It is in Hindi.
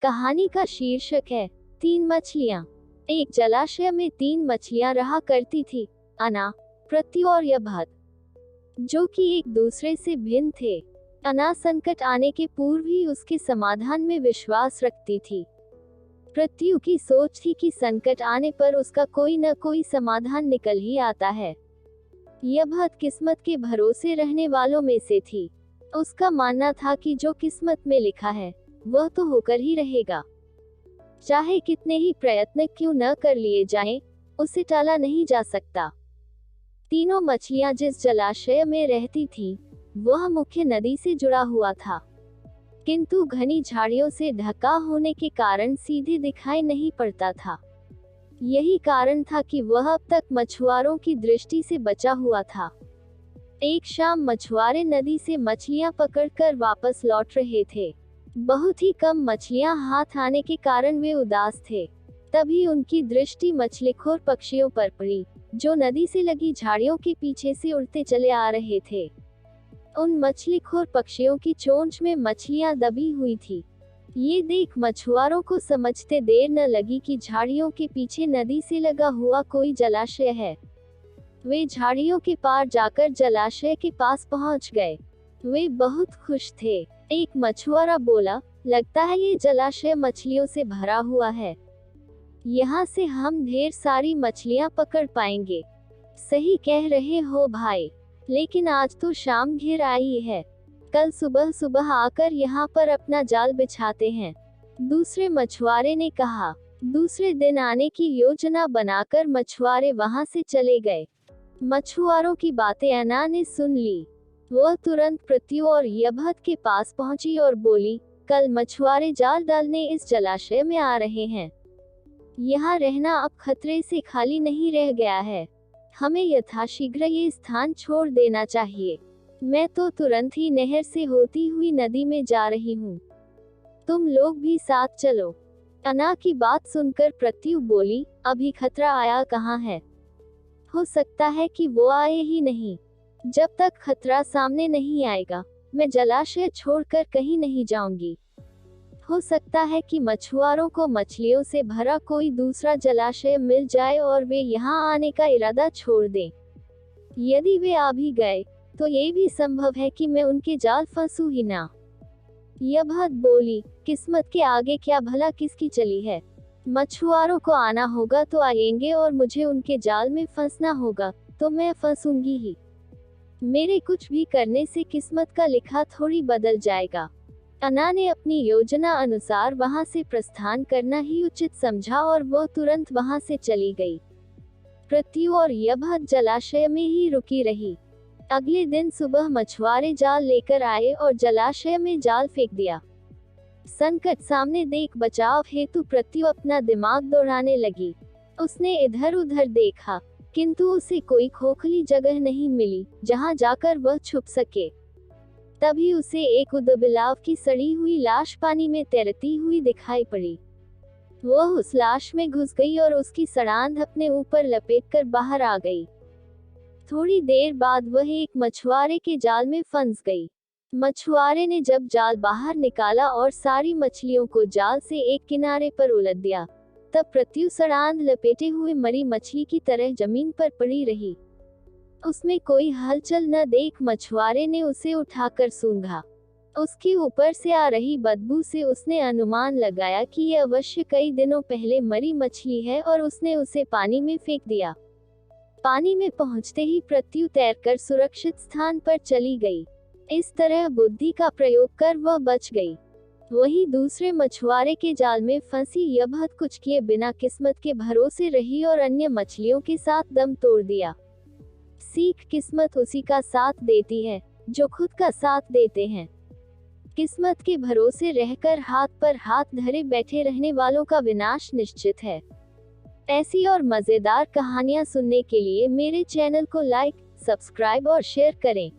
कहानी का शीर्षक है तीन मछलियां। एक जलाशय में तीन मछलियां रहा करती थी, अना, पृथ्वी और यभत, जो कि एक दूसरे से भिन्न थे। अना संकट आने के पूर्व ही उसके समाधान में विश्वास रखती थी। पृथ्वी की सोच थी कि संकट आने पर उसका कोई न कोई समाधान निकल ही आता है। यभत किस्मत के भरोसे रहने वालों में से थी। उसका मानना था कि जो किस्मत में लिखा है वह तो होकर ही रहेगा, चाहे कितने ही प्रयत्न क्यों न कर लिए जाएं, उसे टाला नहीं जा सकता। तीनों मछलियां जिस जलाशय में रहती थीं, वह मुख्य नदी से जुड़ा हुआ था, किंतु घनी झाड़ियों से ढका होने के कारण सीधे दिखाई नहीं पड़ता था। यही कारण था कि वह अब तक मछुआरों की दृष्टि से बचा हुआ था। एक शाम मछुआरे नदी से मछलियां पकड़कर वापस लौट रहे थे। बहुत ही कम मछलियां हाथ आने के कारण वे उदास थे। तभी उनकी दृष्टि मछलीखोर पक्षियों पर पड़ी, जो नदी से लगी झाड़ियों के पीछे से उड़ते चले आ रहे थे। उन मछलीखोर पक्षियों की चोंच में मछलियां दबी हुई थी। ये देख मछुआरों को समझते देर न लगी कि झाड़ियों के पीछे नदी से लगा हुआ कोई जलाशय है। वे झाड़ियों के पार जाकर जलाशय के पास पहुंच गए। वे बहुत खुश थे। एक मछुआरा बोला, लगता है ये जलाशय मछलियों से भरा हुआ है। यहाँ से हम ढेर सारी मछलियाँ पकड़ पाएंगे। सही कह रहे हो भाई, लेकिन आज तो शाम घिर आई है। कल सुबह सुबह आकर यहाँ पर अपना जाल बिछाते हैं। दूसरे मछुआरे ने कहा। दूसरे दिन आने की योजना बनाकर मछुआरे वहाँ से चले गए। मछुआरों की बातें अना ने सुन ली। वह तुरंत पृथ्वी और यभत के पास पहुंची और बोली, कल मछुआरे जाल डालने इस जलाशय में आ रहे हैं। यहाँ रहना अब खतरे से खाली नहीं रह गया है। हमें यथाशीघ्र ये स्थान छोड़ देना चाहिए। मैं तो तुरंत ही नहर से होती हुई नदी में जा रही हूँ। तुम लोग भी साथ चलो। अना की बात सुनकर पृथ्वी बोली, अभी खतरा आया कहाँ है? हो सकता है कि वो आए ही नहीं। जब तक खतरा सामने नहीं आएगा, मैं जलाशय छोड़कर कहीं नहीं जाऊंगी। हो सकता है कि मछुआरों को मछलियों से भरा कोई दूसरा जलाशय मिल जाए और वे यहाँ आने का इरादा छोड़ दें। यदि वे आ भी गए, तो ये भी संभव है कि मैं उनके जाल फंसूं ही ना। यभत बोली, किस्मत के आगे क्या भला किसकी चली है? मछुआरों को आना होगा तो आएंगे और मुझे उनके जाल में फंसना होगा तो मैं फंसूंगी ही। मेरे कुछ भी करने से किस्मत का लिखा थोड़ी बदल जाएगा। अना ने अपनी योजना अनुसार वहां से प्रस्थान करना ही उचित समझा और वह तुरंत वहां से चली गई। पृथ्वी और यभत जलाशय में ही रुकी रही। अगले दिन सुबह मछुआरे जाल लेकर आए और जलाशय में जाल फेंक दिया। संकट सामने देख बचाव हेतु पृथ्वी अपना दिमाग दौड़ाने लगी। उसने इधर उधर देखा, किंतु उसे कोई खोखली जगह नहीं मिली जहां जाकर वह छुप सके। तभी उसे एक उदबिलाव की सड़ी हुई लाश पानी में तैरती हुई दिखाई पड़ी। वह उस लाश में घुस गई और उसकी सड़ांध अपने ऊपर लपेटकर बाहर आ गई। थोड़ी देर बाद वह एक मछुआरे के जाल में फंस गई। मछुआरे ने जब जाल बाहर निकाला और सारी मछलियों को जाल से एक किनारे पर उलट दिया, तब पृथ्वी सड़ांध लपेटे हुए मरी मछली की तरह जमीन पर पड़ी रही। उसमें कोई हलचल न देख मछुआरे ने उसे उठाकर सूंघा। उसके ऊपर से आ रही बदबू से उसने अनुमान लगाया कि यह अवश्य कई दिनों पहले मरी मछली है और उसने उसे पानी में फेंक दिया। पानी में पहुंचते ही पृथ्वी तैरकर सुरक्षित स्थान पर चली गई। इस तरह बुद्धि का प्रयोग कर वह बच गई। वहीं दूसरे मछुआरे के जाल में फंसी यभत कुछ किए बिना किस्मत के भरोसे रही और अन्य मछलियों के साथ दम तोड़ दिया। सीख, किस्मत उसी का साथ देती है जो खुद का साथ देते हैं। किस्मत के भरोसे रहकर हाथ पर हाथ धरे बैठे रहने वालों का विनाश निश्चित है। ऐसी और मजेदार कहानियां सुनने के लिए मेरे चैनल को लाइक, सब्सक्राइब और शेयर करें।